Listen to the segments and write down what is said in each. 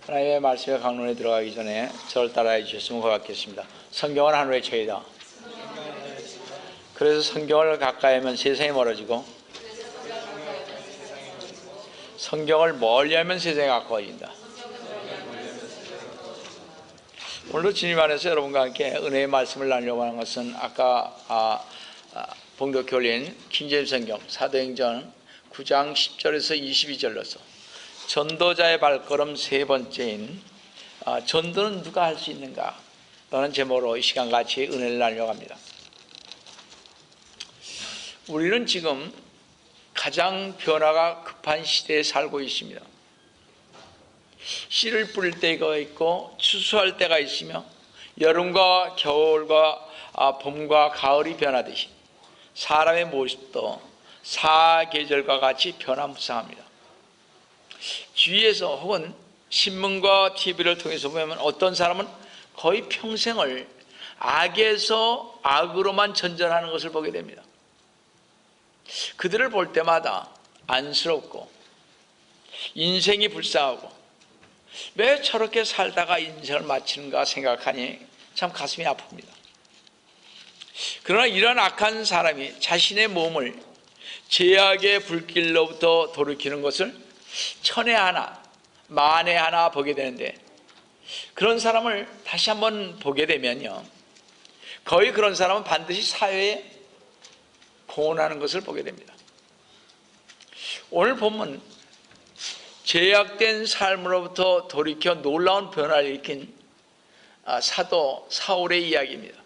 하나님의 말씀의 강론에 들어가기 전에 저를 따라해 주셨으면 고맙겠습니다. 성경은 하늘의 책이다. 그래서 성경을 가까이 하면 세상이 멀어지고 성경을 멀리 하면 세상이 가까워진다. 오늘도 주님 안에서 여러분과 함께 은혜의 말씀을 나누려고 하는 것은 아까 봉독해 올린 킹제임 성경 사도행전 9장 10절에서 22절로서 전도자의 발걸음 세 번째인 전도는 누가 할 수 있는가 라는 제목으로 이 시간 같이 은혜를 나누려고 합니다. 우리는 지금 가장 변화가 급한 시대에 살고 있습니다. 씨를 뿌릴 때가 있고 추수할 때가 있으며 여름과 겨울과 봄과 가을이 변하듯이 사람의 모습도 사계절과 같이 변화무쌍합니다. 주위에서 혹은 신문과 TV를 통해서 보면 어떤 사람은 거의 평생을 악에서 악으로만 전전하는 것을 보게 됩니다. 그들을 볼 때마다 안쓰럽고 인생이 불쌍하고 왜 저렇게 살다가 인생을 마치는가 생각하니 참 가슴이 아픕니다. 그러나 이런 악한 사람이 자신의 몸을 죄악의 불길로부터 돌이키는 것을 천에 하나 만에 하나 보게 되는데, 그런 사람을 다시 한번 보게 되면요, 거의 그런 사람은 반드시 사회에 공헌하는 것을 보게 됩니다. 오늘 본문 죄악된 삶으로부터 돌이켜 놀라운 변화를 일으킨 사도 사울의 이야기입니다.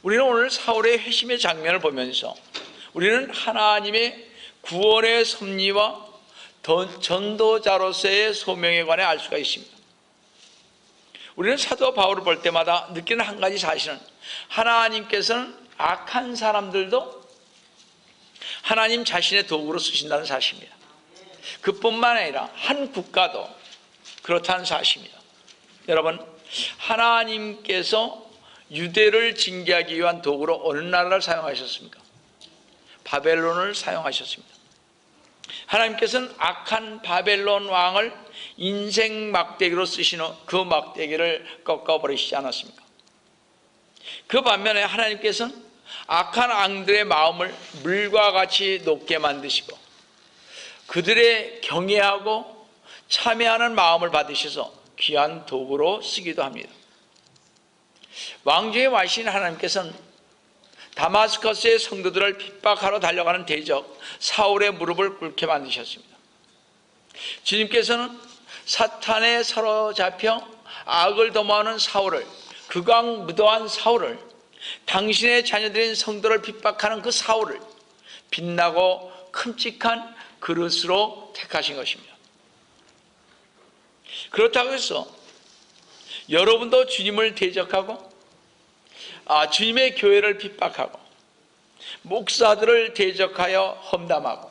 우리는 오늘 사울의 회심의 장면을 보면서 우리는 하나님의 구원의 섭리와 전도자로서의 소명에 관해 알 수가 있습니다. 우리는 사도 바울을 볼 때마다 느끼는 한 가지 사실은 하나님께서는 악한 사람들도 하나님 자신의 도구로 쓰신다는 사실입니다. 그뿐만 아니라 한 국가도 그렇다는 사실입니다. 여러분, 하나님께서 유대를 징계하기 위한 도구로 어느 나라를 사용하셨습니까? 바벨론을 사용하셨습니다. 하나님께서는 악한 바벨론 왕을 인생 막대기로 쓰시는 그 막대기를 꺾어버리시지 않았습니까? 그 반면에 하나님께서는 악한 왕들의 마음을 물과 같이 높게 만드시고 그들의 경외하고 참여하는 마음을 받으셔서 귀한 도구로 쓰기도 합니다. 왕중의 왕이신 하나님께서는 다마스커스의 성도들을 핍박하러 달려가는 대적 사울의 무릎을 꿇게 만드셨습니다. 주님께서는 사탄에 사로잡혀 악을 도모하는 사울을, 극악무도한 사울을, 당신의 자녀들인 성도를 핍박하는 그 사울을 빛나고 큼직한 그릇으로 택하신 것입니다. 그렇다고 해서 여러분도 주님을 대적하고 주님의 교회를 핍박하고 목사들을 대적하여 험담하고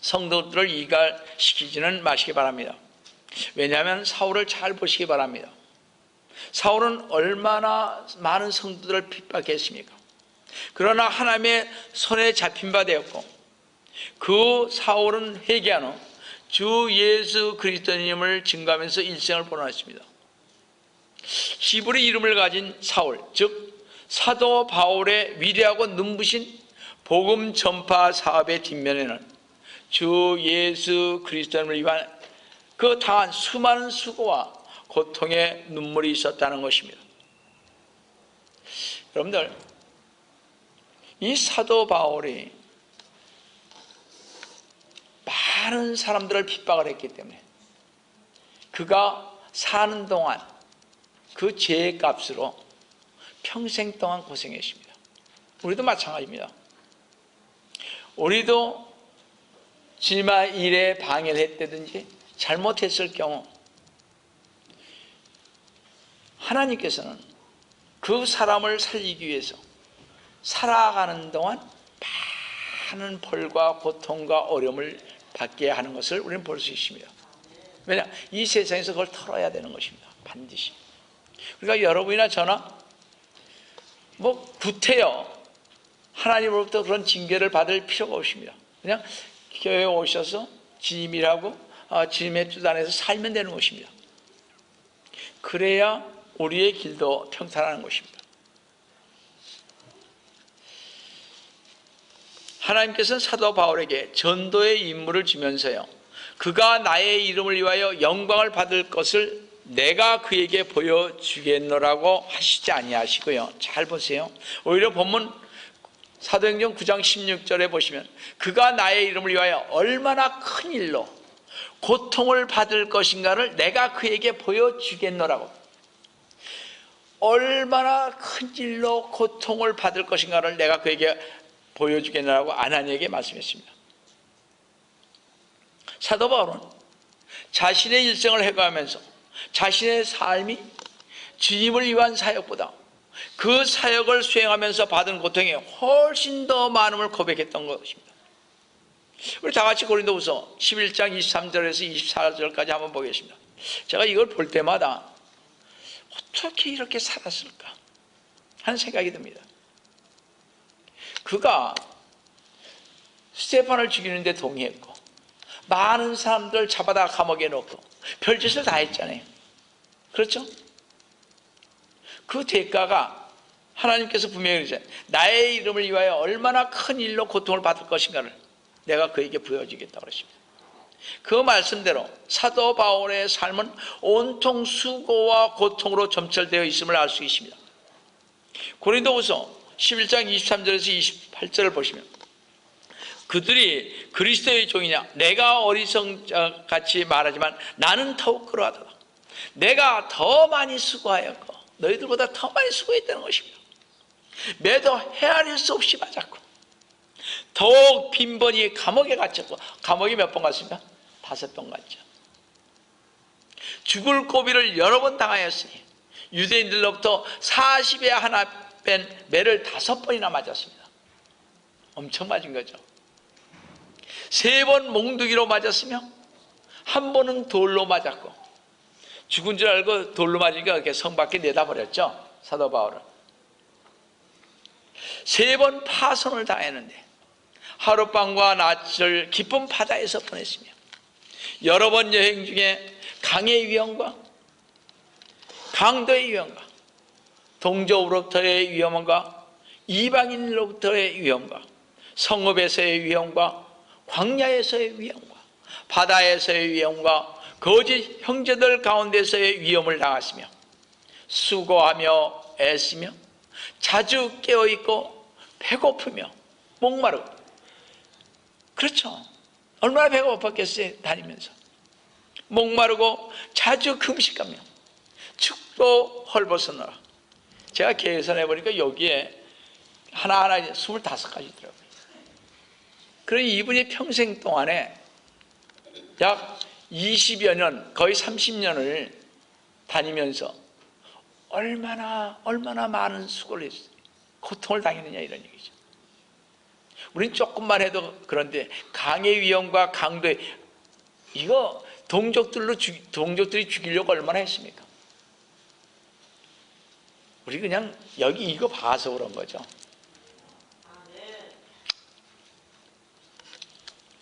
성도들을 이갈시키지는 마시기 바랍니다. 왜냐하면 사울을 잘 보시기 바랍니다. 사울은 얼마나 많은 성도들을 핍박했습니까? 그러나 하나님의 손에 잡힌 바 되었고 그 사울은 회개한 후 주 예수 그리스도님을 증거하면서 일생을 보냈습니다. 히브리 이름을 가진 사울, 즉 사도 바울의 위대하고 눈부신 복음 전파 사업의 뒷면에는 주 예수 그리스도를 위한 그 당한 수많은 수고와 고통의 눈물이 있었다는 것입니다. 여러분들, 이 사도 바울이 많은 사람들을 핍박을 했기 때문에 그가 사는 동안 그 죄의 값으로 평생 동안 고생했습니다. 우리도 마찬가지입니다. 우리도 주님의 일에 방해를 했다든지 잘못했을 경우 하나님께서는 그 사람을 살리기 위해서 살아가는 동안 많은 벌과 고통과 어려움을 받게 하는 것을 우리는 볼 수 있습니다. 왜냐? 이 세상에서 그걸 털어야 되는 것입니다. 반드시. 그러니까 여러분이나 저나 구태여 하나님으로부터 그런 징계를 받을 필요가 없습니다. 그냥 교회에 오셔서 주님이라고 주님의 뜻 안에서 살면 되는 것입니다. 그래야 우리의 길도 평탄하는 것입니다. 하나님께서는 사도 바울에게 전도의 임무를 주면서요, 그가 나의 이름을 위하여 영광을 받을 것을 내가 그에게 보여주겠노라고 하시지 아니하시고요. 잘 보세요. 오히려 본문 사도행전 9장 16절에 보시면 그가 나의 이름을 위하여 얼마나 큰 일로 고통을 받을 것인가를 내가 그에게 보여주겠노라고. 얼마나 큰 일로 고통을 받을 것인가를 내가 그에게 보여주겠노라고 아나니에게 말씀했습니다. 사도 바울은 자신의 일생을 해가면서 자신의 삶이 주님을 위한 사역보다 그 사역을 수행하면서 받은 고통이 훨씬 더 많음을 고백했던 것입니다. 우리 다 같이 고린도후서 11장 23절에서 24절까지 한번 보겠습니다. 제가 이걸 볼 때마다 어떻게 이렇게 살았을까 하는 생각이 듭니다. 그가 스테판을 죽이는데 동의했고 많은 사람들 잡아다 감옥에 넣고 별짓을 다 했잖아요. 그렇죠? 그 대가가 하나님께서 분명히 그러잖아요. 나의 이름을 위하여 얼마나 큰 일로 고통을 받을 것인가를 내가 그에게 보여주겠다고 그러십니다. 그 말씀대로 사도 바울의 삶은 온통 수고와 고통으로 점철되어 있음을 알 수 있습니다. 고린도후서 11장 23절에서 28절을 보시면 그들이 그리스도의 종이냐? 내가 어리석같이 말하지만 나는 더욱 그러하도다. 내가 더 많이 수고하였고 너희들보다 더 많이 수고했다는 것입니다. 매도 헤아릴 수 없이 맞았고 더욱 빈번히 감옥에 갇혔고, 감옥에 몇 번 갔습니까? 5번 갔죠. 죽을 고비를 여러 번 당하였으니 유대인들로부터 40에 하나 뺀 매를 5번이나 맞았습니다. 엄청 맞은 거죠. 3번 몽둥이로 맞았으며 1번은 돌로 맞았고, 죽은 줄 알고 돌로 맞으니까 이렇게 성 밖에 내다버렸죠, 사도 바울은. 3번 파손을 당했는데 하룻밤과 낮을 깊은 바다에서 보냈으며 여러 번 여행 중에 강의 위험과 강도의 위험과 동족으로부터의 위험과 이방인으로부터의 위험과 성읍에서의 위험과 광야에서의 위험과 바다에서의 위험과 거짓 형제들 가운데서의 위험을 당했으며 수고하며 애쓰며 자주 깨어있고 배고프며 목마르고. 그렇죠. 얼마나 배가 고팠겠어요. 다니면서 목마르고 자주 금식하며 춥고 헐벗으느라. 제가 계산해 보니까 여기에 하나하나 25가지더라고요. 그러니 이분이 평생 동안에 약 20여 년, 거의 30년을 다니면서 얼마나 많은 수고를 했어요. 고통을 당했느냐 이런 얘기죠. 우린 조금만 해도 그런데 강의 위험과 강도의, 이거 동족들이 죽이려고 얼마나 했습니까? 우리 그냥 여기 이거 봐서 그런 거죠.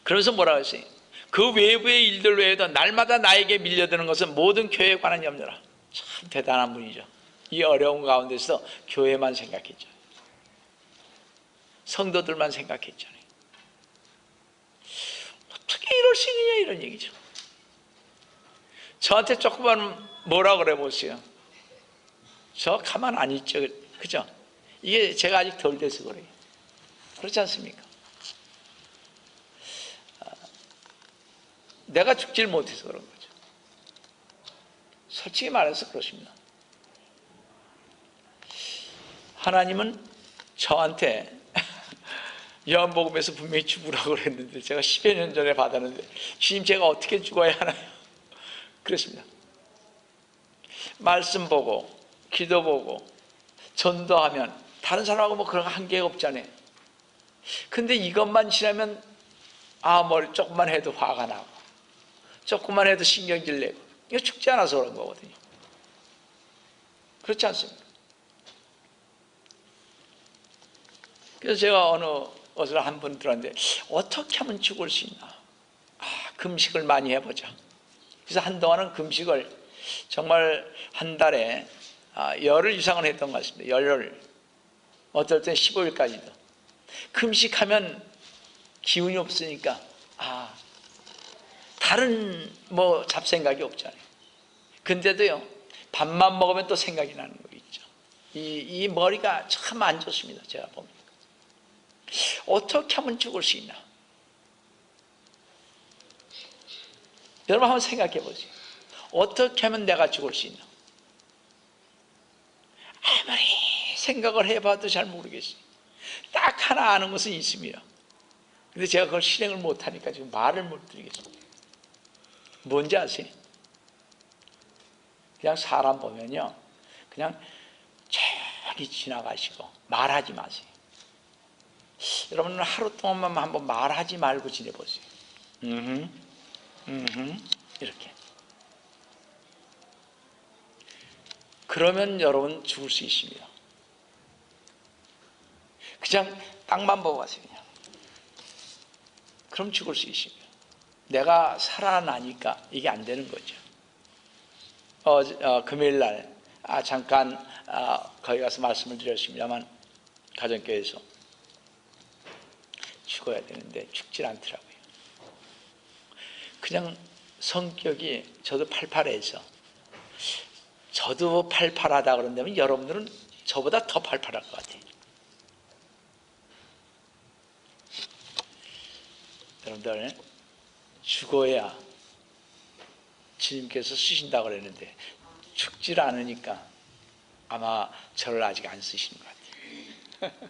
그러면서 뭐라고 했어요? 그 외부의 일들 외에도 날마다 나에게 밀려드는 것은 모든 교회에 관한 염려라. 참 대단한 분이죠. 이 어려운 가운데서 교회만 생각했죠. 성도들만 생각했잖아요. 어떻게 이럴 수 있느냐 이런 얘기죠. 저한테 조금만 뭐라 그래 보세요. 저 가만 안 있죠. 그죠? 이게 제가 아직 덜 돼서 그래요. 그렇지 않습니까? 내가 죽질 못해서 그런 거죠. 솔직히 말해서 그렇습니다. 하나님은 저한테 요한복음에서 분명히 죽으라고 그랬는데 제가 10여 년 전에 받았는데 주님 제가 어떻게 죽어야 하나요? 그랬습니다. 말씀 보고 기도 보고 전도하면 다른 사람하고 뭐 그런 한계가 없잖아요. 근데 이것만 지나면 머리 조금만 해도 화가 나고 조금만 해도 신경질 내고, 이거 죽지 않아서 그런 거거든요. 그렇지 않습니까? 그래서 제가 어느 어디서 한 번 들었는데 어떻게 하면 죽을 수 있나? 금식을 많이 해보자. 그래서 한동안은 금식을 정말 한 달에 열흘 이상은 했던 것 같습니다. 열흘, 어떨 때 15일까지도. 금식하면 기운이 없으니까 다른 뭐 잡생각이 없잖아요. 근데도요, 밥만 먹으면 또 생각이 나는 거 있죠. 이 머리가 참 안 좋습니다. 제가 보면 어떻게 하면 죽을 수 있나? 여러분 한번 생각해 보세요. 어떻게 하면 내가 죽을 수 있나? 아무리 생각을 해봐도 잘 모르겠어요. 딱 하나 아는 것은 있습니다. 근데 제가 그걸 실행을 못하니까 지금 말을 못 드리겠습니다. 뭔지 아세요? 그냥 사람 보면요, 그냥 저기 지나가시고 말하지 마세요. 여러분은 하루 동안만 한번 말하지 말고 지내보세요. 이렇게. 그러면 여러분 죽을 수 있습니다. 그냥 땅만 보고 가세요. 그냥. 그럼 죽을 수 있습니다. 내가 살아나니까 이게 안 되는 거죠. 금요일 날 잠깐 거기 가서 말씀을 드렸습니다만, 가정교회에서 죽어야 되는데 죽질 않더라고요. 그냥 성격이, 저도 팔팔해서, 저도 팔팔하다 그런다면 여러분들은 저보다 더 팔팔할 것 같아요. 여러분들 죽어야 주님께서 쓰신다고 그랬는데 죽질 않으니까 아마 저를 아직 안 쓰시는 것 같아요.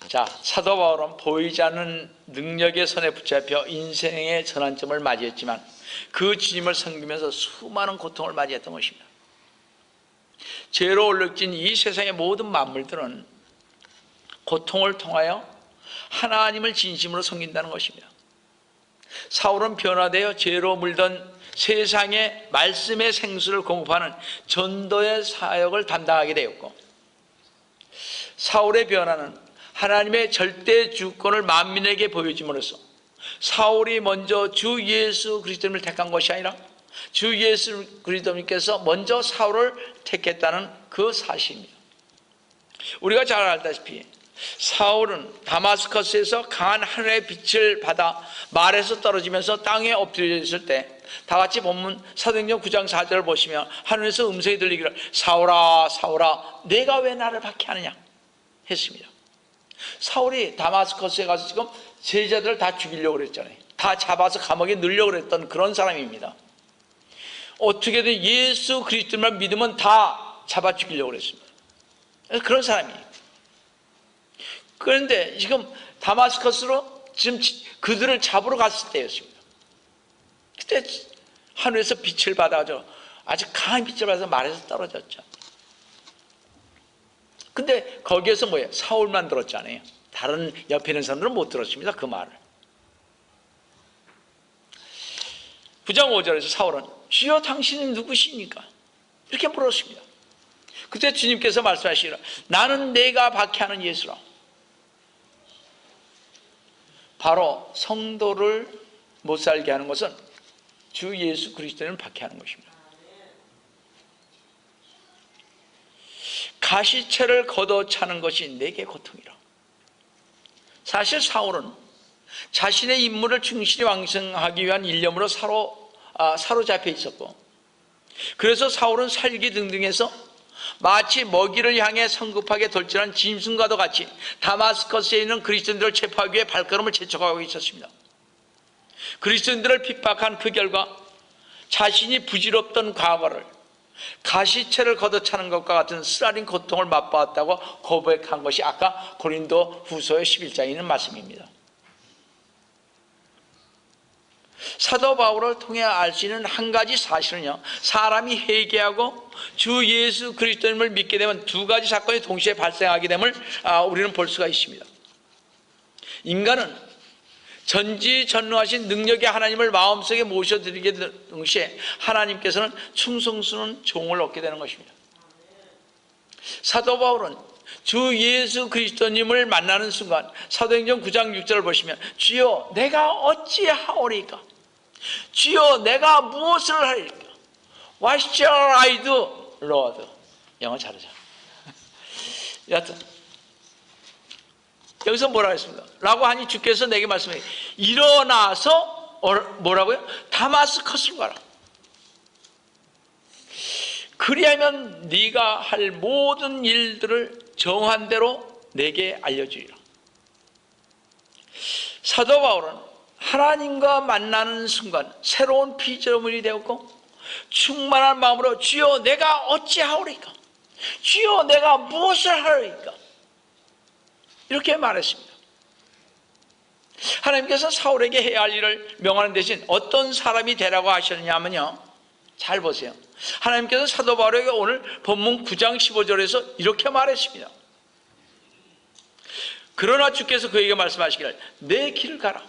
자, 사도 바울은 보이지 않는 능력의 손에 붙잡혀 인생의 전환점을 맞이했지만 그 주님을 섬기면서 수많은 고통을 맞이했던 것입니다. 죄로 얼룩진 이 세상의 모든 만물들은 고통을 통하여 하나님을 진심으로 섬긴다는 것입니다. 사울은 변화되어 죄로 물던 세상의 말씀의 생수를 공급하는 전도의 사역을 담당하게 되었고, 사울의 변화는 하나님의 절대 주권을 만민에게 보여줌으로써 사울이 먼저 주 예수 그리스도를 택한 것이 아니라 주 예수 그리스도님께서 먼저 사울을 택했다는 그 사실입니다. 우리가 잘 알다시피 사울은 다마스커스에서 강한 하늘의 빛을 받아 말에서 떨어지면서 땅에 엎드려 있을 때 다같이 본문 사도행전 9장 4절을 보시면 하늘에서 음성이 들리기를 사울아 사울아 내가 왜 나를 박해하느냐 했습니다. 사울이 다마스커스에 가서 지금 제자들을 다 죽이려고 그랬잖아요. 다 잡아서 감옥에 넣으려고 그랬던 그런 사람입니다. 어떻게든 예수 그리스도만 믿으면 다 잡아 죽이려고 그랬습니다. 그런 사람이에요. 그런데 지금 다마스커스로 지금 그들을 잡으러 갔을 때였습니다. 그때 하늘에서 빛을 받아서 아주 강한 빛을 받아서 말에서 떨어졌죠. 근데 거기에서 뭐예요? 사울만 들었잖아요. 다른 옆에 있는 사람들은 못 들었습니다. 그 말을. 9장 5절에서 사울은 주여 당신은 누구십니까? 이렇게 물었습니다. 그때 주님께서 말씀하시기를 나는 내가 박해하는 예수라. 바로 성도를 못 살게 하는 것은 주 예수 그리스도를 박해하는 것입니다. 가시채를 걷어차는 것이 내게 고통이라. 사실 사울은 자신의 임무를 충실히 완성하기 위한 일념으로 사로잡혀 있었고, 그래서 사울은 살기등등해서 마치 먹이를 향해 성급하게 돌진한 짐승과도 같이 다마스커스에 있는 그리스도인들을 체포하기 위해 발걸음을 재촉하고 있었습니다. 그리스도인들을 핍박한 그 결과 자신이 부질없던 과거를 가시채를 걷어차는 것과 같은 쓰라린 고통을 맛보았다고 고백한 것이 아까 고린도 후서의 11장에 있는 말씀입니다. 사도 바울을 통해 알 수 있는 한 가지 사실은요, 사람이 회개하고 주 예수 그리스도님을 믿게 되면 두 가지 사건이 동시에 발생하게 됨을 우리는 볼 수가 있습니다. 인간은 전지전능하신 능력의 하나님을 마음속에 모셔드리게 된 동시에 하나님께서는 충성스러운 종을 얻게 되는 것입니다. 사도 바울은 주 예수 그리스도님을 만나는 순간 사도행전 9장 6절을 보시면 주여 내가 어찌하오리까? 주여 내가 무엇을 하리까? What shall I do, Lord? 영어 잘하자. 여하튼 여기서 뭐라고 했습니까? 라고 하니 주께서 내게 말씀해 일어나서 뭐라고요? 다마스커스로 가라. 그리하면 네가 할 모든 일들을 정한 대로 내게 알려주리라. 사도 바울은 하나님과 만나는 순간 새로운 피조물이 되었고 충만한 마음으로 주여 내가 어찌하오리까? 주여 내가 무엇을 하리까? 이렇게 말했습니다. 하나님께서 사울에게 해야 할 일을 명하는 대신 어떤 사람이 되라고 하셨냐면요, 잘 보세요. 하나님께서 사도 바울에게 오늘 본문 9장 15절에서 이렇게 말했습니다. 그러나 주께서 그에게 말씀하시기를 내 길을 가라.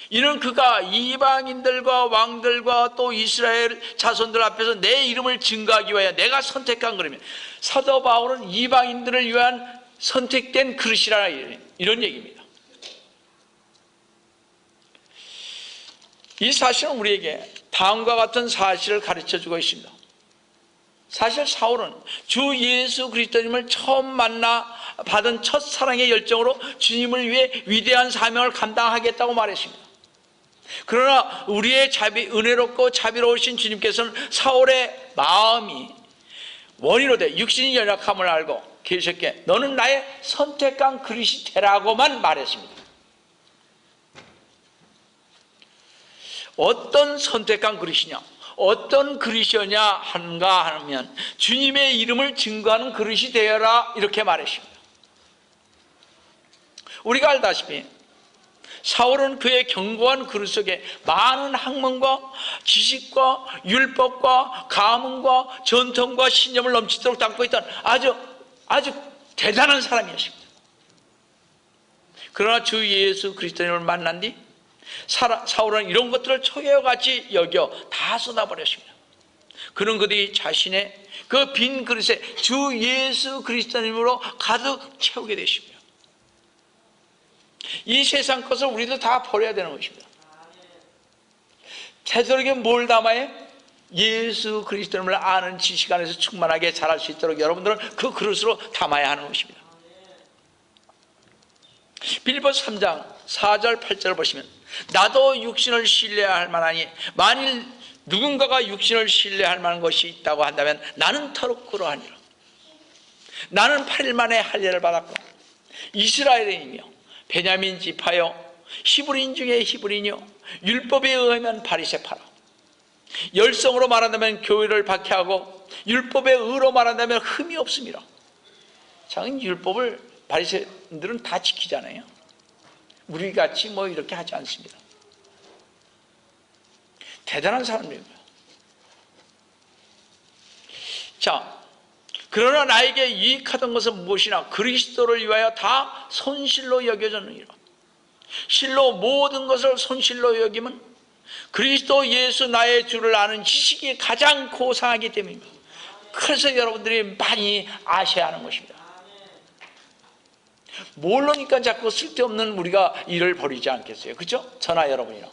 이는 그가 이방인들과 왕들과 또 이스라엘 자손들 앞에서 내 이름을 증거하기 위하여 내가 선택한 그러면 사도 바울은 이방인들을 위한 선택된 그릇이라 이런 얘기입니다. 이 사실은 우리에게 다음과 같은 사실을 가르쳐주고 있습니다. 사실 사울은 주 예수 그리스도님을 처음 만나 받은 첫 사랑의 열정으로 주님을 위해 위대한 사명을 감당하겠다고 말했습니다. 그러나 우리의 은혜롭고 자비로우신 주님께서는 사울의 마음이 원인으로 돼 육신이 연약함을 알고 계셨기에 너는 나의 선택한 그릇이 되라고만 말했습니다. 어떤 선택한 그릇이냐, 어떤 그릇이냐 한가 하면 주님의 이름을 증거하는 그릇이 되어라 이렇게 말했습니다. 우리가 알다시피 사울은 그의 견고한 그릇 속에 많은 학문과 지식과 율법과 가문과 전통과 신념을 넘치도록 담고 있던 아주 대단한 사람이었습니다. 그러나 주 예수 그리스도님을 만난 뒤 사울은 이런 것들을 초계와같이 여겨 다 쏟아버렸습니다. 그는 그뒤 자신의 그 빈 그릇에 주 예수 그리스도님으로 가득 채우게 되십니다. 이 세상 것을 우리도 다 버려야 되는 것입니다. 되도록이면 뭘 담아야 예수 그리스도님을 아는 지식 안에서 충만하게 자랄 수 있도록 여러분들은 그 그릇으로 담아야 하는 것입니다. 빌립보서 3장 4절 8절을 보시면 나도 육신을 신뢰할 만하니 만일 누군가가 육신을 신뢰할 만한 것이 있다고 한다면 나는 더욱 그러하니라. 나는 8일 만에 할례를 받았고 이스라엘인이며 베냐민 지파요 히브리인 중에 히브리인이요 율법에 의하면 바리새파라. 열성으로 말한다면 교회를 박해하고 율법의 의로 말한다면 흠이 없습니다. 자긴 율법을 바리새인들은 다 지키잖아요. 우리같이 뭐 이렇게 하지 않습니다. 대단한 사람들입니다. 자, 그러나 나에게 유익하던 것은 무엇이나 그리스도를 위하여 다 손실로 여겨졌느니라. 실로 모든 것을 손실로 여기면 그리스도 예수 나의 주를 아는 지식이 가장 고상하기 때문입니다. 그래서 여러분들이 많이 아셔야 하는 것입니다. 모르니까 자꾸 쓸데없는 우리가 일을 벌이지 않겠어요? 그렇죠? 저나 여러분이랑.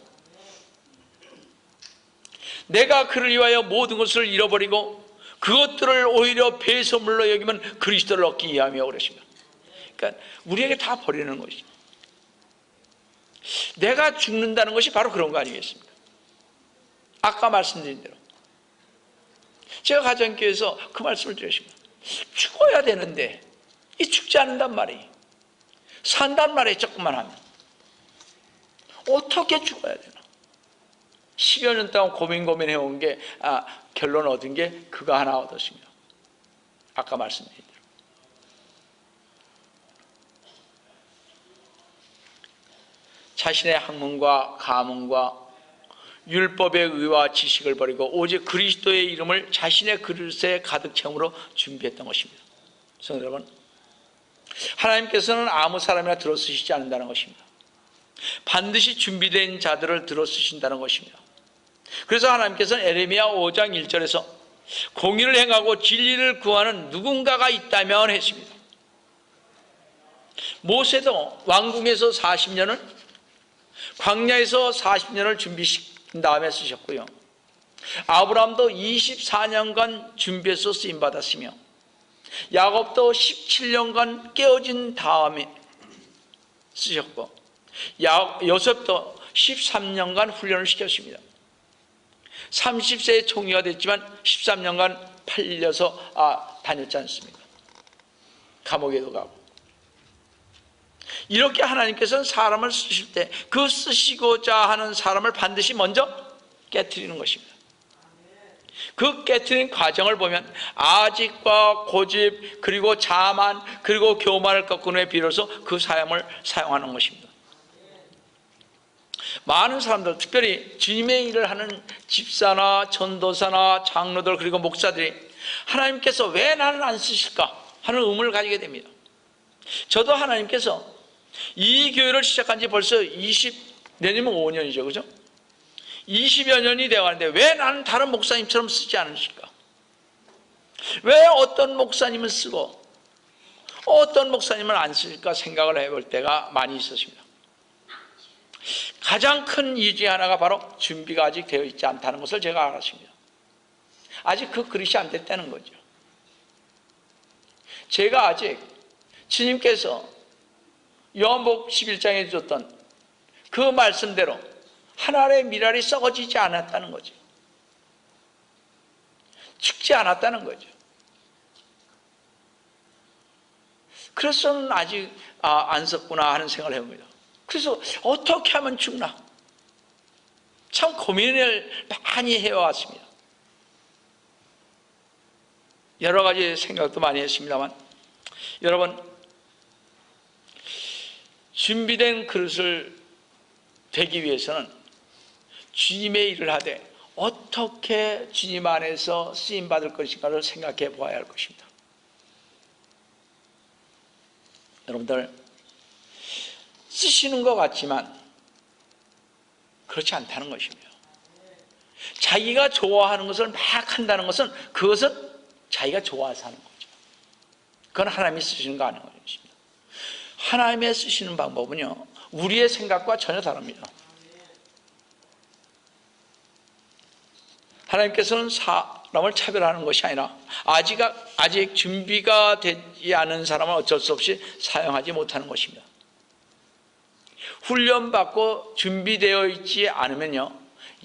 내가 그를 위하여 모든 것을 잃어버리고 그것들을 오히려 배설물로 여기면 그리스도를 얻기 위함이라고 그러십니다. 그러니까 우리에게 다 버리는 것이죠. 내가 죽는다는 것이 바로 그런 거 아니겠습니까? 아까 말씀드린 대로 제가 가정교회에서 그 말씀을 드렸습니다. 죽어야 되는데 이 죽지 않는단 말이에요. 산단 말이에요. 조금만 하면 어떻게 죽어야 되나 10여 년 동안 고민해온 게 결론 얻은 게 그거 하나 얻었습니다. 아까 말씀드린 대로 자신의 학문과 가문과 율법의 의와 지식을 버리고 오직 그리스도의 이름을 자신의 그릇에 가득 채움으로 준비했던 것입니다. 성도 여러분, 하나님께서는 아무 사람이나 들어쓰시지 않는다는 것입니다. 반드시 준비된 자들을 들어쓰신다는 것입니다. 그래서 하나님께서는 에레미야 5장 1절에서 공의를 행하고 진리를 구하는 누군가가 있다면 했습니다. 모세도 왕궁에서 40년을, 광야에서 40년을 준비시킨 다음에 쓰셨고요. 아브라함도 24년간 준비해서 쓰임받았으며, 야곱도 17년간 깨어진 다음에 쓰셨고, 요셉도 13년간 훈련을 시켰습니다. 30세에 총리가 됐지만 13년간 팔려서 다녔지 않습니까? 감옥에도 가고. 이렇게 하나님께서는 사람을 쓰실 때 그 쓰시고자 하는 사람을 반드시 먼저 깨트리는 것입니다. 그 깨트린 과정을 보면 아직과 고집, 그리고 자만, 그리고 교만을 꺾은 후에 비로소 그 사람을 사용하는 것입니다. 많은 사람들, 특별히 주님의 일을 하는 집사나 전도사나 장로들, 그리고 목사들이 하나님께서 왜 나를 안 쓰실까 하는 의문을 가지게 됩니다. 저도 하나님께서 이 교회를 시작한 지 벌써 내년이면 5년이죠, 그죠? 20여 년이 되어가는데 왜 나는 다른 목사님처럼 쓰지 않으실까? 왜 어떤 목사님은 쓰고 어떤 목사님은 안 쓸까 생각을 해볼 때가 많이 있었습니다. 가장 큰 이유 중에 하나가 바로 준비가 아직 되어 있지 않다는 것을 제가 알았습니다. 아직 그 그릇이 안 됐다는 거죠. 제가 아직 주님께서 요한복음 11장에 줬던 그 말씀대로 하나의 미랄이 썩어지지 않았다는 거죠. 죽지 않았다는 거죠. 그래서는 아직 안 썩구나 하는 생각을 해봅니다. 그래서 어떻게 하면 죽나? 참 고민을 많이 해왔습니다. 여러 가지 생각도 많이 했습니다만, 여러분, 준비된 그릇을 되기 위해서는 주님의 일을 하되 어떻게 주님 안에서 쓰임받을 것인가를 생각해 보아야 할 것입니다. 여러분들, 쓰시는 것 같지만 그렇지 않다는 것입니다. 자기가 좋아하는 것을 막 한다는 것은 그것은 자기가 좋아서 하는 거죠. 그건 하나님이 쓰시는 거 아닌 것입니다. 하나님의 쓰시는 방법은요, 우리의 생각과 전혀 다릅니다. 하나님께서는 사람을 차별하는 것이 아니라 아직 준비가 되지 않은 사람은 어쩔 수 없이 사용하지 못하는 것입니다. 훈련받고 준비되어 있지 않으면요,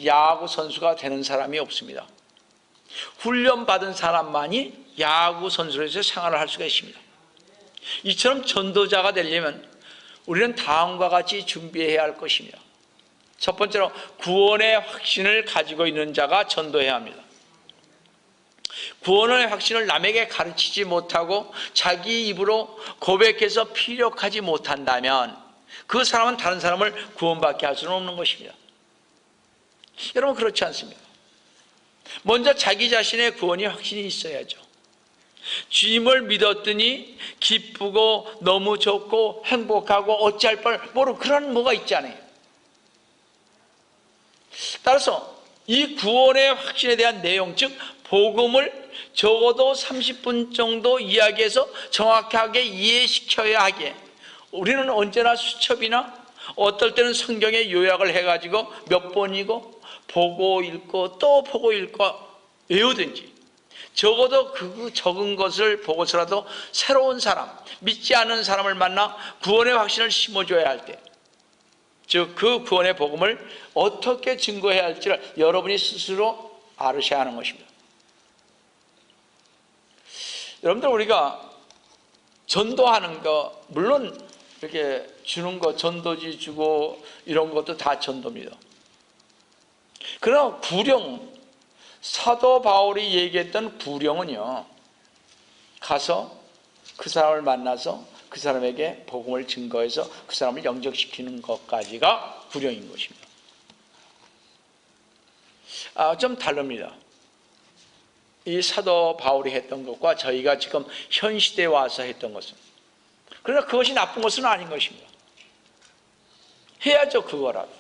야구 선수가 되는 사람이 없습니다. 훈련받은 사람만이 야구 선수로서 생활을 할 수가 있습니다. 이처럼 전도자가 되려면 우리는 다음과 같이 준비해야 할 것입니다. 첫 번째로 구원의 확신을 가지고 있는 자가 전도해야 합니다. 구원의 확신을 남에게 가르치지 못하고 자기 입으로 고백해서 피력하지 못한다면 그 사람은 다른 사람을 구원받게 할 수는 없는 것입니다. 여러분, 그렇지 않습니까? 먼저 자기 자신의 구원의 확신이 있어야죠. 주님을 믿었더니 기쁘고 너무 좋고 행복하고 어찌할 뻔 모르고 그런 뭐가 있잖아요. 따라서 이 구원의 확신에 대한 내용, 즉 복음을 적어도 30분 정도 이야기해서 정확하게 이해시켜야 하기에 우리는 언제나 수첩이나 어떨 때는 성경의 요약을 해가지고 몇 번이고 보고 읽고 또 보고 읽고 외우든지, 적어도 그 적은 것을 보고서라도 새로운 사람, 믿지 않은 사람을 만나 구원의 확신을 심어줘야 할 때, 즉 그 구원의 복음을 어떻게 증거해야 할지를 여러분이 스스로 알으셔야 하는 것입니다. 여러분들, 우리가 전도하는 거, 물론 이렇게 주는 거, 전도지 주고 이런 것도 다 전도입니다. 그러나 구령, 사도 바울이 얘기했던 구령은요, 가서 그 사람을 만나서 그 사람에게 복음을 증거해서 그 사람을 영접시키는 것까지가 구령인 것입니다. 좀 다릅니다. 이 사도 바울이 했던 것과 저희가 지금 현 시대에 와서 했던 것은, 그러나 그것이 나쁜 것은 아닌 것입니다. 해야죠, 그거라도.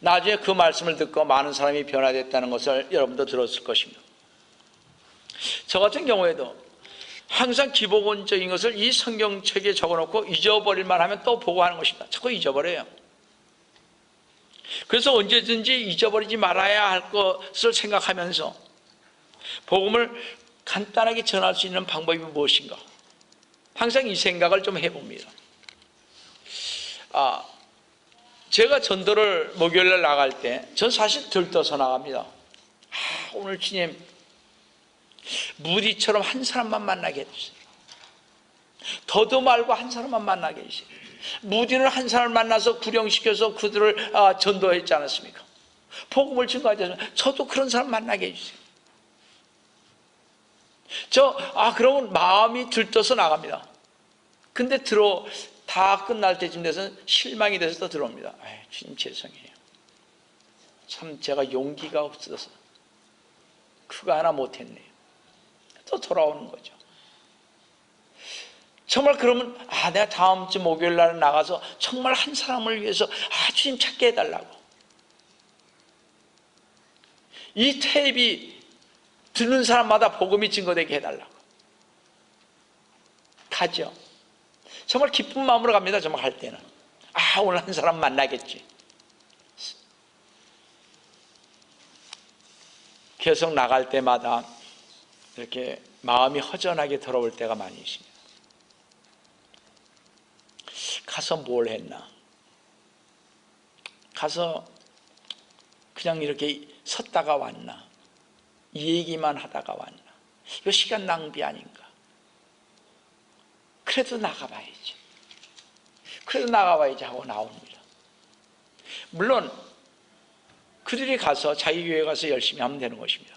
나중에 그 말씀을 듣고 많은 사람이 변화됐다는 것을 여러분도 들었을 것입니다. 저 같은 경우에도 항상 기본적인 것을 이 성경책에 적어놓고 잊어버릴만 하면 또 보고 하는 것입니다. 자꾸 잊어버려요. 그래서 언제든지 잊어버리지 말아야 할 것을 생각하면서 복음을 간단하게 전할 수 있는 방법이 무엇인가, 항상 이 생각을 좀 해봅니다. 제가 전도를 목요일날 나갈 때 전 사실 들떠서 나갑니다. 오늘 주님 무디처럼 한 사람만 만나게 해주세요. 더도 말고 한 사람만 만나게 해주세요. 무디는 한 사람을 만나서 구령시켜서 그들을 전도했지 않았습니까? 복음을 증거하지 않습니까? 저도 그런 사람 만나게 해주세요. 그러면 마음이 들떠서 나갑니다. 근데 다 끝날 때쯤 돼서 실망이 돼서 또 들어옵니다. 주님 죄송해요. 참 제가 용기가 없어서 그거 하나 못했네요. 또 돌아오는 거죠. 정말 그러면 내가 다음 주 목요일 날 나가서 정말 한 사람을 위해서 주님 찾게 해달라고, 이 테이프 듣는 사람마다 복음이 증거되게 해달라고 가죠. 정말 기쁜 마음으로 갑니다. 정말 할 때는 오늘 한 사람 만나겠지. 계속 나갈 때마다 이렇게 마음이 허전하게 돌아올 때가 많이 있습니다. 가서 뭘 했나? 가서 그냥 이렇게 섰다가 왔나? 이 얘기만 하다가 왔나? 이거 시간 낭비 아닌가? 그래도 나가봐야지. 하고 나옵니다. 물론 그들이 가서 자기 교회 가서 열심히 하면 되는 것입니다.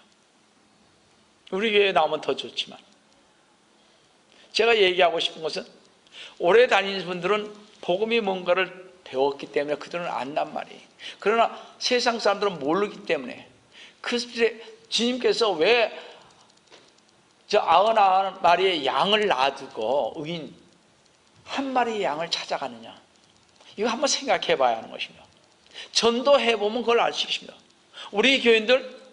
우리 교회에 나오면 더 좋지만, 제가 얘기하고 싶은 것은 오래 다니는 분들은 복음이 뭔가를 배웠기 때문에 그들은 안단 말이에요. 그러나 세상 사람들은 모르기 때문에 주님께서 왜 99마리의 양을 놔두고 의인 한 마리의 양을 찾아가느냐, 이거 한번 생각해 봐야 하는 것입니다. 전도해보면 그걸 알 수 있습니다. 우리 교인들,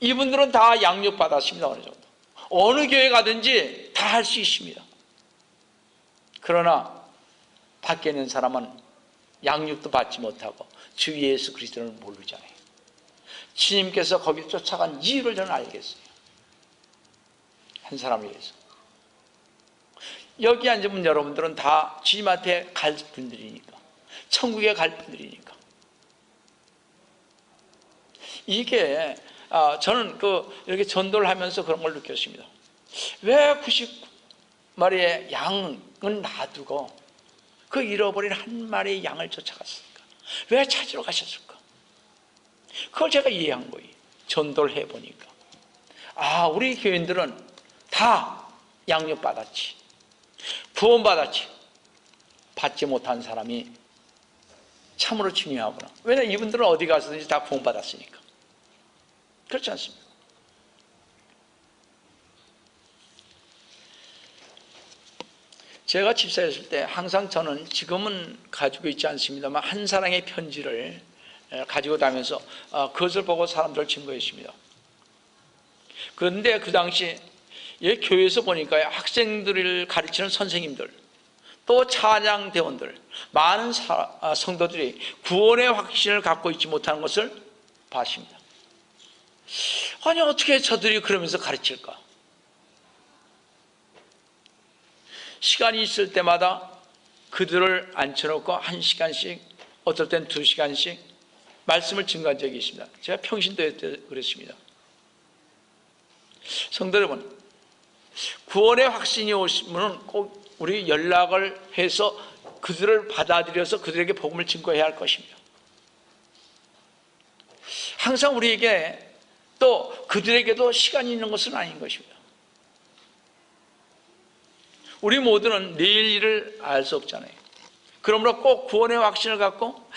이분들은 다 양육 받았습니다. 어느 정도, 어느 교회 가든지 다 할 수 있습니다. 그러나 밖에 있는 사람은 양육도 받지 못하고 주 예수 그리스도를 모르잖아요. 주님께서 거기 쫓아간 이유를 저는 알겠어요. 한 사람을 위해서. 여기 앉으면 여러분들은 다 주님한테 갈 분들이니까, 천국에 갈 분들이니까. 이게 저는 이렇게 전도를 하면서 그런 걸 느꼈습니다. 왜 99마리의 양은 놔두고 그 잃어버린 한 마리의 양을 쫓아갔을까? 왜 찾으러 가셨을까? 그걸 제가 이해한 거예요. 전도를 해보니까 우리 교인들은 다 양육받았지, 구원받았지, 받지 못한 사람이 참으로 중요하구나. 왜냐하면 이분들은 어디 가서든지 다 구원받았으니까. 그렇지 않습니까? 제가 집사였을 때 항상 저는, 지금은 가지고 있지 않습니다만, 한 사랑의 편지를 가지고 다니면서 그것을 보고 사람들을 증거했습니다. 그런데 그 당시 교회에서 보니까 학생들을 가르치는 선생님들, 또 찬양대원들, 많은 성도들이 구원의 확신을 갖고 있지 못하는 것을 봤습니다. 아니 어떻게 저들이 그러면서 가르칠까? 시간이 있을 때마다 그들을 앉혀놓고 1시간씩, 어떨 땐 2시간씩 말씀을 증거한 적이 있습니다. 제가 평신도회 때 그랬습니다. 성도 여러분, 구원의 확신이 오시면 꼭 우리 연락을 해서 그들을 받아들여서 그들에게 복음을 증거해야 할 것입니다. 항상 우리에게 또 그들에게도 시간이 있는 것은 아닌 것입니다. 우리 모두는 내일 일을 알 수 없잖아요. 그러므로 꼭 구원의 확신을 갖고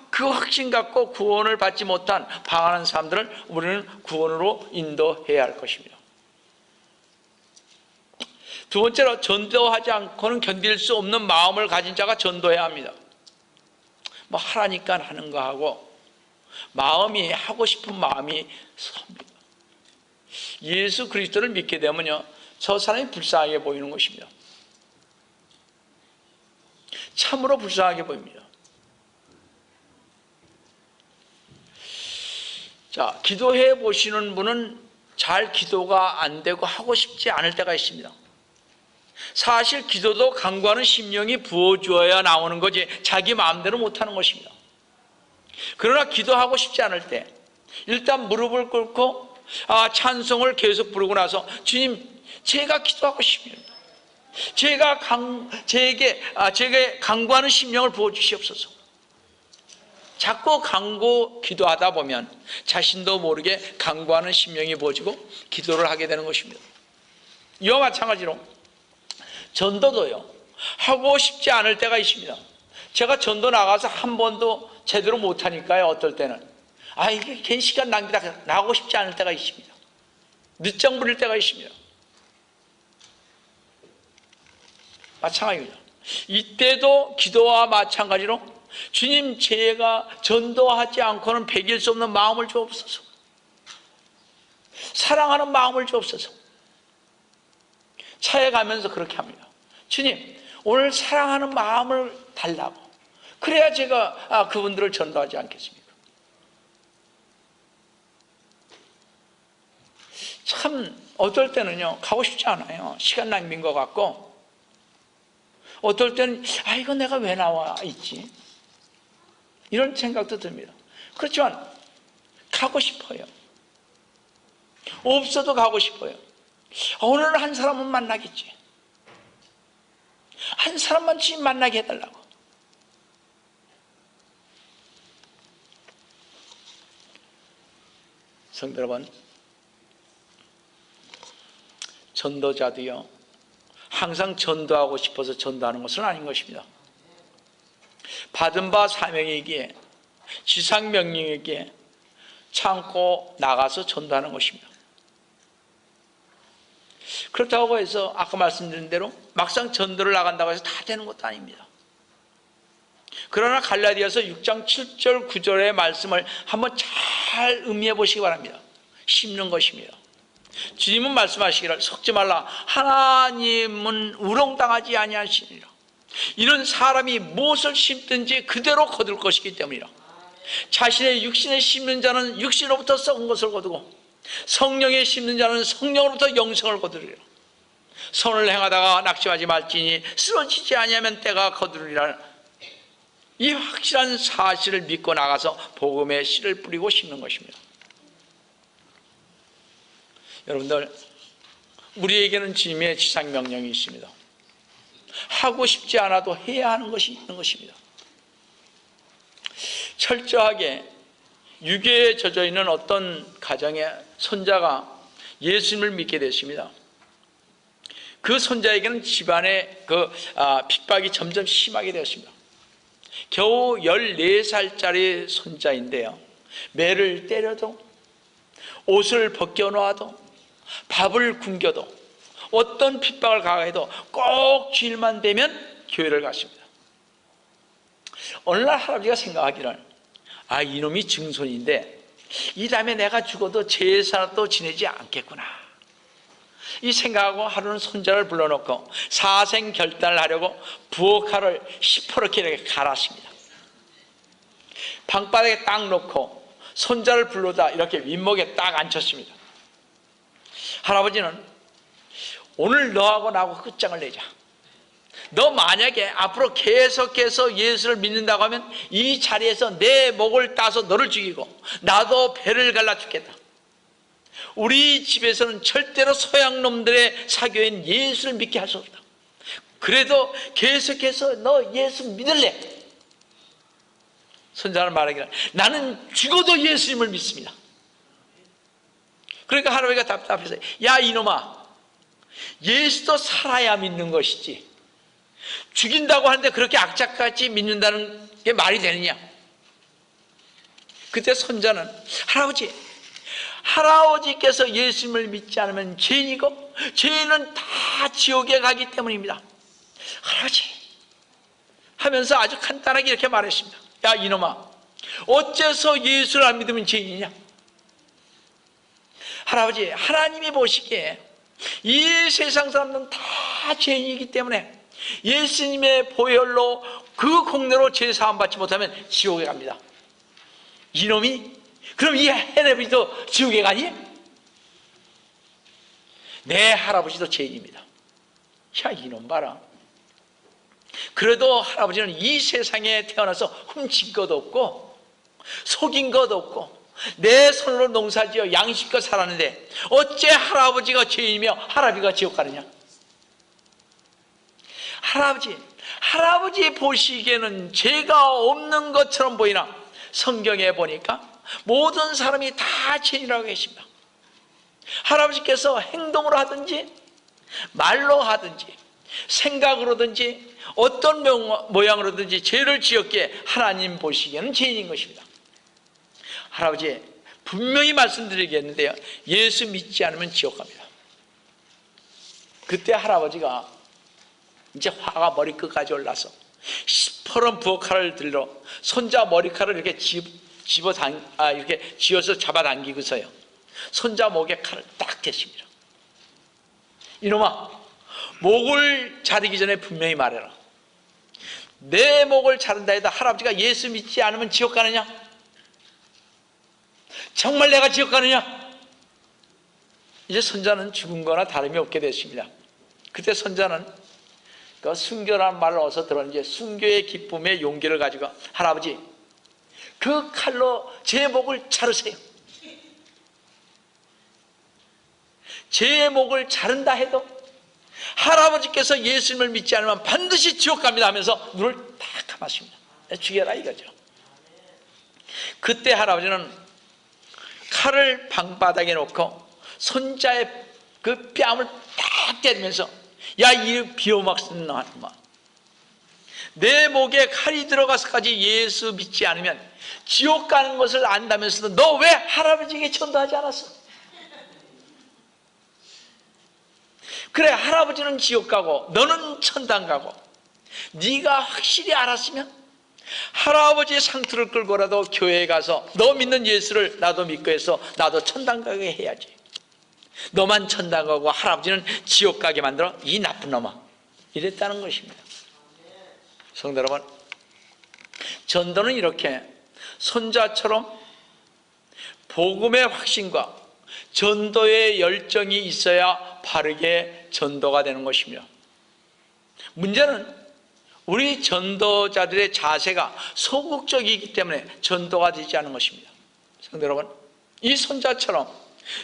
그 확신 갖고 구원을 받지 못한 방황하는 사람들을 우리는 구원으로 인도해야 할 것입니다. 두 번째로, 전도하지 않고는 견딜 수 없는 마음을 가진 자가 전도해야 합니다. 하라니까 하는 거 하고, 마음이, 하고 싶은 마음이 섭니다. 예수 그리스도를 믿게 되면요, 저 사람이 불쌍하게 보이는 것입니다. 참으로 불쌍하게 보입니다. 자, 기도해 보시는 분은 잘 기도가 안 되고 하고 싶지 않을 때가 있습니다. 사실 기도도 간구하는 심령이 부어주어야 나오는 거지 자기 마음대로 못하는 것입니다. 그러나 기도하고 싶지 않을 때 일단 무릎을 꿇고 찬송을 계속 부르고 나서 주님, 제가 기도하고 싶습니다. 제게 간구하는 심령을 부어주시옵소서. 자꾸 기도하다 보면 자신도 모르게 간구하는 심령이 부어지고 기도를 하게 되는 것입니다. 이와 마찬가지로 전도도요, 하고 싶지 않을 때가 있습니다. 제가 전도 나가서 한 번도 제대로 못하니까요, 어떨 때는 이게 괜히 시간 낭비다, 나가고 싶지 않을 때가 있습니다. 늦장 부릴 때가 있습니다. 마찬가지입니다. 이때도 기도와 마찬가지로 주님, 제가 전도하지 않고는 배길 수 없는 마음을 주옵소서. 사랑하는 마음을 주옵소서. 차에 가면서 그렇게 합니다. 주님, 오늘 사랑하는 마음을 달라고. 그래야 제가 그분들을 전도하지 않겠습니까? 참 어떨 때는요, 가고 싶지 않아요. 시간 낭비인 것 같고, 어떨 때는 이거 내가 왜 나와 있지? 이런 생각도 듭니다. 그렇지만 가고 싶어요. 없어도 가고 싶어요. 오늘은 한 사람은 만나겠지. 한 사람만 주님 만나게 해달라고. 성도 여러분, 전도자도요, 항상 전도하고 싶어서 전도하는 것은 아닌 것입니다. 받은 바 사명이기에, 지상명령이기에 참고 나가서 전도하는 것입니다. 그렇다고 해서 아까 말씀드린 대로 막상 전도를 나간다고 해서 다 되는 것도 아닙니다. 그러나 갈라디아서 6장 7절 9절의 말씀을 한번 잘 음미해 보시기 바랍니다. 심는 것입니다. 주님은 말씀하시기를 섞지 말라. 하나님은 우롱당하지 아니하시니라. 이는 사람이 무엇을 심든지 그대로 거둘 것이기 때문이라. 자신의 육신에 심는 자는 육신으로부터 썩은 것을 거두고 성령에 심는 자는 성령으로부터 영생을 거두리라. 선을 행하다가 낙심하지 말지니 쓰러지지 아니하면 때가 거두리라. 이 확실한 사실을 믿고 나가서 복음의 씨를 뿌리고 심는 것입니다. 여러분들, 우리에게는 주님의 지상명령이 있습니다. 하고 싶지 않아도 해야 하는 것이 있는 것입니다. 철저하게 유괴에 젖어 있는 어떤 가정의 손자가 예수님을 믿게 됐습니다. 그 손자에게는 집안의 핍박이 점점 심하게 되었습니다. 겨우 14살짜리 손자인데요, 매를 때려도, 옷을 벗겨놓아도, 밥을 굶겨도, 어떤 핍박을 가해도 꼭 주일만 되면 교회를 갔습니다. 어느 날 할아버지가 생각하기를 이놈이 증손인데 이 다음에 내가 죽어도 제사도 지내지 않겠구나, 이 생각하고 하루는 손자를 불러놓고 사생결단을 하려고 부엌칼을 시퍼렇게 이렇게 갈았습니다. 방바닥에 딱 놓고 손자를 불러다 이렇게 윗목에 딱 앉혔습니다. 할아버지는 오늘 너하고 나하고 끝장을 내자. 너 만약에 앞으로 계속해서 예수를 믿는다고 하면 이 자리에서 내 목을 따서 너를 죽이고 나도 배를 갈라 죽겠다. 우리 집에서는 절대로 서양놈들의 사교인 예수를 믿게 할 수 없다. 그래도 계속해서 너 예수 믿을래? 손자는 말하기를 나는 죽어도 예수님을 믿습니다. 그러니까 할아버지가 답답해서 야 이놈아, 예수도 살아야 믿는 것이지 죽인다고 하는데 그렇게 악착같이 믿는다는 게 말이 되느냐. 그때 손자는 할아버지께서 예수님을 믿지 않으면 죄인이고 죄인은 다 지옥에 가기 때문입니다. 할아버지 하면서 아주 간단하게 이렇게 말했습니다. 야 이놈아, 어째서 예수를 안 믿으면 죄인이냐. 할아버지, 하나님이 보시기에 이 세상 사람들은 다 죄인이기 때문에 예수님의 보혈로 그 공로로 죄 사함 받지 못하면 지옥에 갑니다. 이놈이 그럼 이 할아버지도 지옥에 가니? 내 할아버지도 죄인입니다. 야, 이놈 봐라. 그래도 할아버지는 이 세상에 태어나서 훔친 것 없고 속인 것 없고 내 손으로 농사지어 양식껏 살았는데 어째 할아버지가 죄인이며 할아버지가 지옥 가느냐? 할아버지 보시기에는 죄가 없는 것처럼 보이나 성경에 보니까 모든 사람이 다 죄인이라고 계십니다. 할아버지께서 행동으로 하든지 말로 하든지 생각으로든지 어떤 모양으로든지 죄를 지었기에 하나님 보시기에는 죄인인 것입니다. 할아버지 분명히 말씀드리겠는데요, 예수 믿지 않으면 지옥 갑니다. 그때 할아버지가 이제 화가 머리끝까지 올라서 시퍼런 부엌칼을 들러 손자 머리칼을 이렇게 이렇게 쥐어서 잡아당기고서요, 손자 목에 칼을 딱 대십니다. 이놈아, 목을 자르기 전에 분명히 말해라. 내 목을 자른다 해도 할아버지가 예수 믿지 않으면 지옥 가느냐? 정말 내가 지옥 가느냐? 이제 손자는 죽은 거나 다름이 없게 됐습니다. 그때 손자는 그 순교라는 말을 어디서 들었는지 순교의 기쁨의 용기를 가지고 할아버지 그 칼로 제 목을 자르세요. 제 목을 자른다 해도 할아버지께서 예수님을 믿지 않으면 반드시 지옥 갑니다 하면서 눈을 딱 감았습니다. 죽여라 이거죠. 그때 할아버지는 칼을 방바닥에 놓고 손자의 그 뺨을 딱 때리면서 야, 이 비호막쓰는 놈아, 내 목에 칼이 들어가서까지 예수 믿지 않으면 지옥 가는 것을 안다면서도 너 왜 할아버지에게 전도하지 않았어? 그래, 할아버지는 지옥 가고 너는 천당 가고 네가 확실히 알았으면 할아버지의 상투를 끌고라도 교회에 가서 너 믿는 예수를 나도 믿고 해서 나도 천당 가게 해야지. 너만 천당 가고 할아버지는 지옥 가게 만들어 이 나쁜 놈아, 이랬다는 것입니다. 성도 여러분, 전도는 이렇게 손자처럼 복음의 확신과 전도의 열정이 있어야 바르게 전도가 되는 것입니다. 문제는 우리 전도자들의 자세가 소극적이기 때문에 전도가 되지 않는 것입니다. 성도 여러분, 이 손자처럼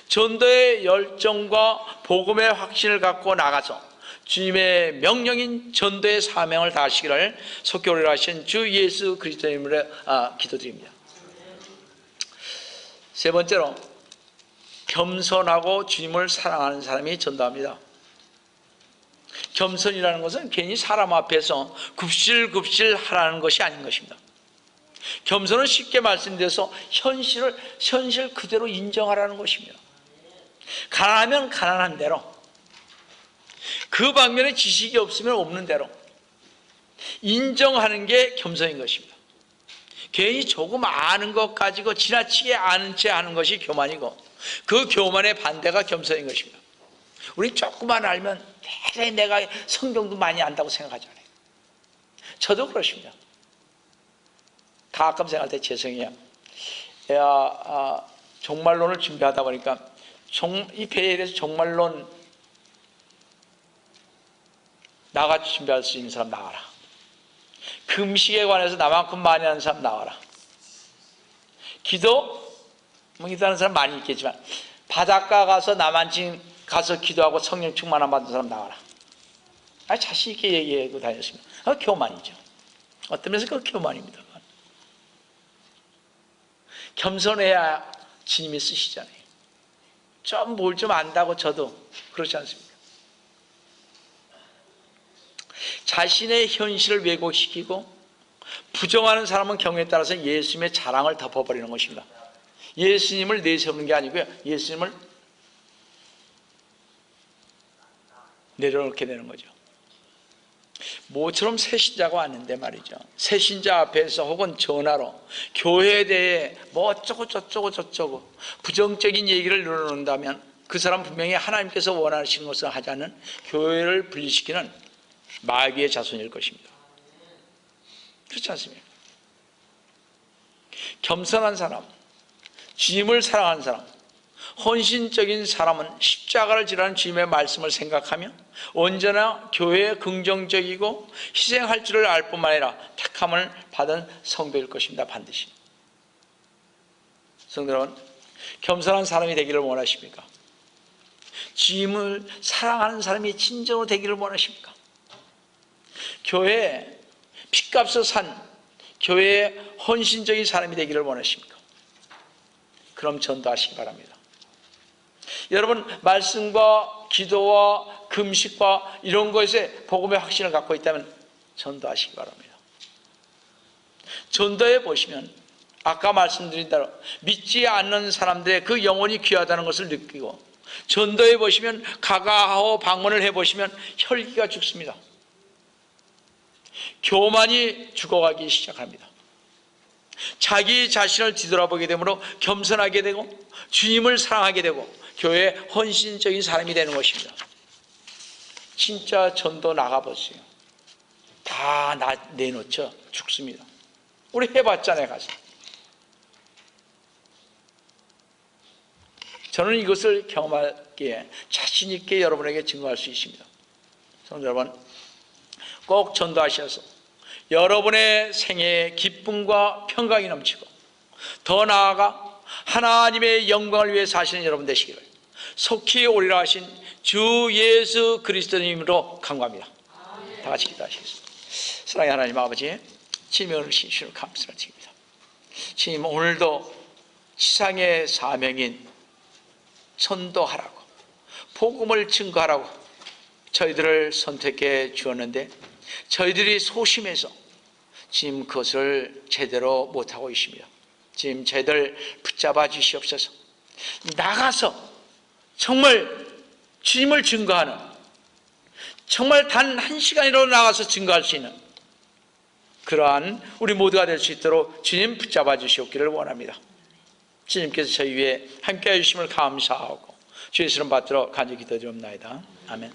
전도의 열정과 복음의 확신을 갖고 나가서 주님의 명령인 전도의 사명을 다하시기를 속히 오리라 하신 주 예수 그리스도의 이름으로 기도드립니다. 세 번째로, 겸손하고 주님을 사랑하는 사람이 전도합니다. 겸손이라는 것은 괜히 사람 앞에서 굽실굽실 하라는 것이 아닌 것입니다. 겸손은 쉽게 말씀드려서 현실 그대로 인정하라는 것입니다. 가난하면 가난한 대로, 그 방면에 지식이 없으면 없는 대로 인정하는 게 겸손인 것입니다. 괜히 조금 아는 것 가지고 지나치게 아는 채 하는 것이 교만이고, 그 교만의 반대가 겸손인 것입니다. 우리 조금만 알면 대단히 내가 성경도 많이 안다고 생각하잖아요. 저도 그렇습니다. 가끔 생각할 때 죄송해요. 종말론을 준비하다 보니까 이 배에 대해서 종말론 나같이 준비할 수 있는 사람 나와라. 금식에 관해서 나만큼 많이 하는 사람 나와라. 기도하는 사람 많이 있겠지만 바닷가 가서 나만지 가서 기도하고 성령 충만함 받은 사람 나와라. 자신 있게 얘기하고 다녔습니다. 교만이죠. 어떤 면에서 그 교만입니다. 겸손해야 주님이 쓰시잖아요. 좀 뭘 좀 안다고 저도 그렇지 않습니까? 자신의 현실을 왜곡시키고 부정하는 사람은 경우에 따라서 예수님의 자랑을 덮어버리는 것입니다. 예수님을 내세우는 게 아니고요, 예수님을 내려놓게 되는 거죠. 모처럼 새신자가 왔는데 말이죠, 새신자 앞에서 혹은 전화로 교회에 대해 뭐 어쩌고 저쩌고 부정적인 얘기를 늘어놓는다면 그 사람 분명히 하나님께서 원하시는 것을 하지 않는 교회를 분리시키는 마귀의 자손일 것입니다. 그렇지 않습니까? 겸손한 사람, 주님을 사랑하는 사람, 헌신적인 사람은 십자가를 지라는 주님의 말씀을 생각하며 언제나 교회에 긍정적이고 희생할 줄을 알 뿐만 아니라 택함을 받은 성도일 것입니다. 반드시. 성도 여러분, 겸손한 사람이 되기를 원하십니까? 주님을 사랑하는 사람이 진정으로 되기를 원하십니까? 교회에 핏값을 산 교회에 헌신적인 사람이 되기를 원하십니까? 그럼 전도하시기 바랍니다. 여러분, 말씀과 기도와 금식과 이런 것에 복음의 확신을 갖고 있다면 전도하시기 바랍니다. 전도해 보시면 아까 말씀드린 대로 믿지 않는 사람들의 그 영혼이 귀하다는 것을 느끼고, 전도해 보시면 가가하고 방문을 해보시면 혈기가 죽습니다. 교만이 죽어가기 시작합니다. 자기 자신을 뒤돌아보게 되므로 겸손하게 되고 주님을 사랑하게 되고 교회에 헌신적인 사람이 되는 것입니다. 진짜 전도 나가보세요. 다 내놓죠. 죽습니다. 우리 해봤잖아요. 가서. 저는 이것을 경험하기에 자신 있게 여러분에게 증거할 수 있습니다. 성도 여러분, 꼭 전도하셔서 여러분의 생애에 기쁨과 평강이 넘치고 더 나아가 하나님의 영광을 위해 사시는 여러분 되시기를 속히 오리라 하신 주 예수 그리스도님으로 간구합니다. 다 같이 기도하시겠습니다. 사랑의 하나님 아버지, 주님의 은혜를 주시는 감사를 드립니다. 주님, 오늘도 지상의 사명인 전도하라고, 복음을 증거하라고 저희들을 선택해 주었는데 저희들이 소심해서 지금 그것을 제대로 못하고 있습니다. 지금 저희들 붙잡아 주시옵소서. 나가서 정말 주님을 증거하는, 정말 단 한 시간이라도 나가서 증거할 수 있는 그러한 우리 모두가 될 수 있도록 주님 붙잡아 주시옵기를 원합니다. 주님께서 저희 위에 함께해 주심을 감사하고 주의 이름 받들어 간절히 기도드리옵나이다. 아멘.